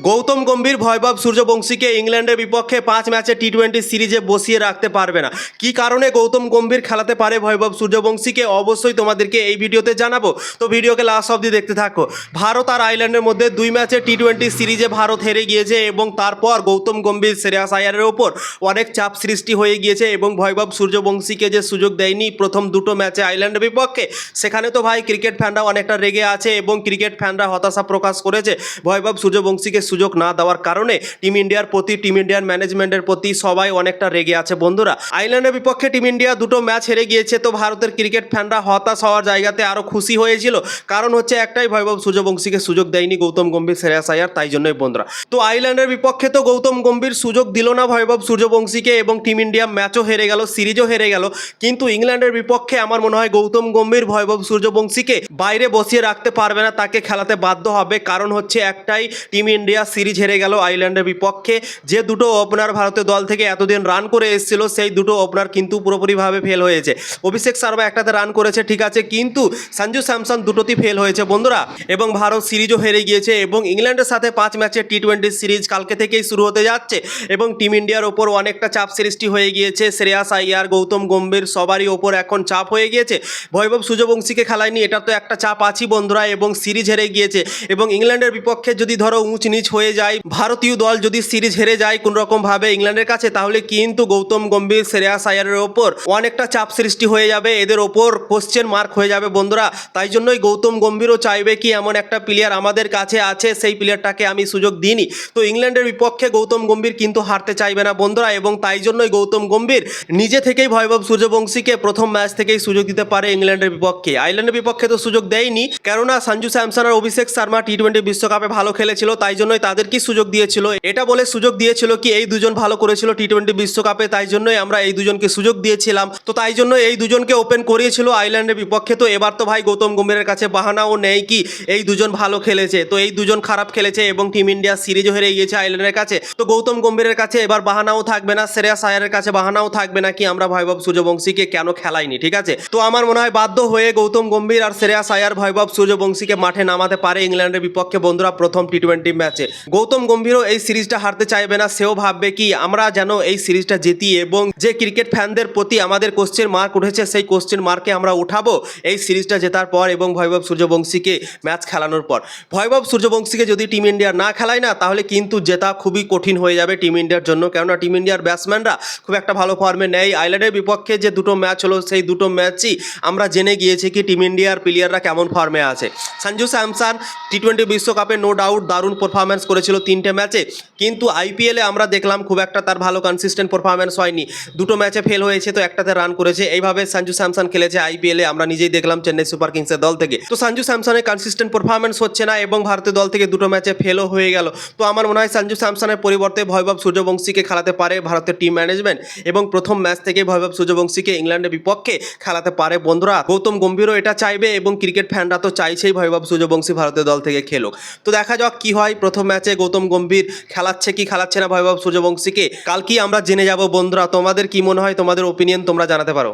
গৌতম গম্ভীর ভৈভব সূর্যবংশীকে ইংল্যান্ডের বিপক্ষে 5 ম্যাচে টি-20 সিরিজে বসিয়ে রাখতে পারবে না। কি কারণে গৌতম গম্ভীর খেলাতে পারে ভৈভব সূর্যবংশীকে অবশ্যই তোমাদেরকে এই ভিডিওতে জানাবো, তো ভিডিওকে লাস্ট অবধি দেখতে থাকো। ভারত আর আয়ারল্যান্ডের মধ্যে 2 ম্যাচে টি-20 সিরিজে ভারত হেরে গিয়েছে এবং তারপর গৌতম গম্ভীর শ্রেয়াস আয়ারের ওপর অনেক চাপ সৃষ্টি হয়ে গিয়েছে এবং ভৈভব সূর্যবংশীকে যে সুযোগ দেয়নি প্রথম দুটো ম্যাচে আয়ারল্যান্ডের বিপক্ষে, সেখানে তো ভাই ক্রিকেট ফ্যানরা অনেকটা রেগে আছে এবং ক্রিকেট ফ্যানরা হতাশা প্রকাশ করেছে ভৈভব সূর্যবংশীকে সুযোগ না দেওয়ার কারণে। টিম ইন্ডিয়ার প্রতি, টিম ইন্ডিয়ার ম্যানেজমেন্টের প্রতি সবাই অনেকটা রেগে আছে বন্ধুরা। আয়ারল্যান্ডের বিপক্ষে টিম ইন্ডিয়া দুটো ম্যাচ হেরে গিয়েছে, তো ভারতের ক্রিকেট ফ্যানরা হতাশ হওয়ার জায়গাতে আরও খুশি হয়েছিল, কারণ হচ্ছে একটাই, ভৈভব সূর্যবংশীকে সুযোগ দেয়নি গৌতম গম্ভীর শ্রেয়াস আয়ার, তাই জন্যই বন্ধুরা। তো আয়ারল্যান্ডের বিপক্ষে তো গৌতম গম্ভীর সুযোগ দিল না ভৈভব সূর্যবংশীকে এবং টিম ইন্ডিয়া ম্যাচও হেরে গেল, সিরিজও হেরে গেল, কিন্তু ইংল্যান্ডের বিপক্ষে আমার মনে হয় গৌতম গম্ভীর ভৈভব সূর্যবংশীকে বাইরে বসিয়ে রাখতে পারবে না, তাকে খেলাতে বাধ্য হবে। কারণ হচ্ছে একটাই, টিম ইন্ডিয়া সিরিজ হেরে গেল আয়ারল্যান্ডের বিপক্ষে। যে দুটো ওপেনার ভারতের দল থেকে এতদিন রান করে এসেছিল, সেই দুটো ওপেনার কিন্তু পুরোপুরিভাবে ফেল হয়েছে। অভিষেক শর্মা একটাতে রান করেছে ঠিক আছে, কিন্তু সঞ্জু স্যামসন দুটোতেই ফেল হয়েছে বন্ধুরা, এবং ভারত সিরিজও হেরে গিয়েছে এবং ইংল্যান্ডের সাথে 5 ম্যাচের টি-20 সিরিজ কালকে থেকেই শুরু হতে যাচ্ছে এবং টিম ইন্ডিয়ার ওপর অনেকটা চাপ সৃষ্টি হয়ে গিয়েছে। শ্রেয়াস আইয়ার, গৌতম গম্ভীর সবারই ওপর এখন চাপ হয়ে গিয়েছে। ভৈভব সূর্যবংশীকে খেলায়নি, এটা তো একটা চাপ আছেই বন্ধুরা, এবং সিরিজ হেরে গিয়েছে এবং ইংল্যান্ডের বিপক্ষে যদি ধরো উঁচ নিচ হয়ে যায়, ভারতীয় দল যদি সিরিজ হেরে যায় কোনোরকমভাবে ইংল্যান্ডের কাছে, তাহলে কিন্তু গৌতম গম্ভীর, শ্রেয়াস আইয়ারের ওপর অনেকটা চাপ সৃষ্টি হয়ে যাবে, এদের ওপর কোশ্চেন মার্ক হয়ে যাবে বন্ধুরা। তাই জন্যই গৌতম গম্ভীরও চাইবে কি এমন একটা প্লেয়ার আমাদের কাছে আছে, সেই প্লেয়ারটাকে আমি সুযোগ দিইনি। তো ইংল্যান্ডের বিপক্ষে গৌতম গম্ভীর কিন্তু হারতে চাইবে না বন্ধুরা, এবং তাই জন্যই গৌতম গম্ভীর নিজে থেকেই ভৈভব সূর্যবংশীকে প্রথম ম্যাচ থেকেই সুযোগ দিতে পারে ইংল্যান্ডের বিপক্ষে। আয়ারল্যান্ডের বিপক্ষে তো সুযোগ দেয়নি, কেননা সঞ্জু স্যামসন আর অভিষেক শর্মা টি-20 বিশ্বকাপে ভালো খেলেছিল, তাই জন্যই তাদেরকে সুযোগ দিয়েছিল। এটা বলে সুযোগ দিয়েছিল কি এই দুজন ভালো করেছিল টি-20 বিশ্বকাপে, তাই জন্যই আমরা এই দুজনকে সুযোগ দিয়েছিলাম। তো তাই জন্য এই দুজনকে ওপেন করিয়েছিল আয়ারল্যান্ডের বিপক্ষে। তো এবার তো ভাই গৌতম গম্ভীরের কাছে বাহানাও নেই কি এই দুজন ভালো খেলেছে, তো এই দুজন খারাপ খেলেছে এবং টিম ইন্ডিয়া সিরিজও হেরে গিয়েছে আয়ারল্যান্ডের কাছে। তো গৌতম গম্ভীরের কাছে এবার বাহানাও থাকবে না, শ্রেয়াস আয়ারের কাছে বাহানাও থাকবে না কি আমরা ভৈভব সূর্যবংশীকে কেন খেলাইনি, ঠিক আছে। তো আমার মনে হয় বাধ্য হয়ে গৌতম গম্ভীর আর শ্রেয়াস আয়ার ভৈভব সূর্যবংশীকে মাঠে নামাতে পারে ইংল্যান্ডের বিপক্ষে বন্ধুরা প্রথম টি-20 ম্যাচে। গৌতম গম্ভীরও এই সিরিজটা হারতে চাইবে না, সেও ভাববে কি আমরা যেন এই সিরিজটা জিতি, এবং যে ক্রিকেট ফ্যানদের প্রতি আমাদের কোশ্চেন মার্ক উঠেছে সেই কোশ্চেন মার্কে আমরা উঠাবো এই সিরিজটা জেতার পর এবং ভৈভব সূর্যবংশীকে ম্যাচ খেলানোর পর। ভৈভব সূর্যবংশীকে যদি টিম ইন্ডিয়া না খেলায় না, তাহলে কিন্তু জেতা খুবই কঠিন হয়ে যাবে টিম ইন্ডিয়ার জন্য, কেননা টিম ইন্ডিয়ার ব্যাটসম্যানরা খুব একটা ভালো ফর্মে নেই। আয়ারল্যান্ডের বিপক্ষে যে দুটো ম্যাচ হলো, সেই দুটো ম্যাচই আমরা জেনে গিয়েছি কি টিম ইন্ডিয়ার প্লেয়াররা কেমন ফর্মে আছে। সঞ্জু স্যামসন টি-20 বিশ্বকাপে নো ডাউট দারুণ পারফরমেন্স করেছিল 3টে ম্যাচে, কিন্তু আইপিএলে আমরা দেখলাম খুব একটা তার ভালো কনসিস্টেন্ট পারফরমেন্স হয়নি, দুটো ম্যাচে ফেল হয়েছে, তো একটাতে রান করেছে। এইভাবে সঞ্জু স্যামসন খেলেছে আইপিএলে, আমরা নিজেই দেখলাম চেন্নাই সুপার কিংসের দল থেকে। তো সঞ্জু স্যামসনের কনসিস্টেন্ট পারফরমেন্স হচ্ছে না এবং ভারতীয় দল থেকে দুটো ম্যাচে ফেলও হয়ে গেল। তো আমার মনে হয় সঞ্জু স্যামসনের পরিবর্তে ভৈভব সূর্যবংশীকে খেলাতে পারে ভারতের টিম ম্যানেজমেন্ট, এবং প্রথম ম্যাচ থেকে ভৈভব সূর্যবংশীকে ইংল্যান্ডের বিপক্ষে খেলাতে পারে বন্ধুরা। গৌতম গম্ভীরও এটা চাইবে এবং ক্রিকেট ফ্যানরা তো চাইছেই ভৈভব সূর্যবংশী ভারতের দল থেকে খেলুক। তো দেখা যাক কি হয়, প্রথম ম্যাচে গৌতম গম্ভীর খেলাচ্ছে কি খেলাচ্ছে না ভৈভব সূর্যবংশীকে, কালকেই আমরা জেনে যাব বন্ধুরা। তোমাদের কি মনে হয়, তোমাদের ওপিনিয়ন তোমরা জানাতে পারো।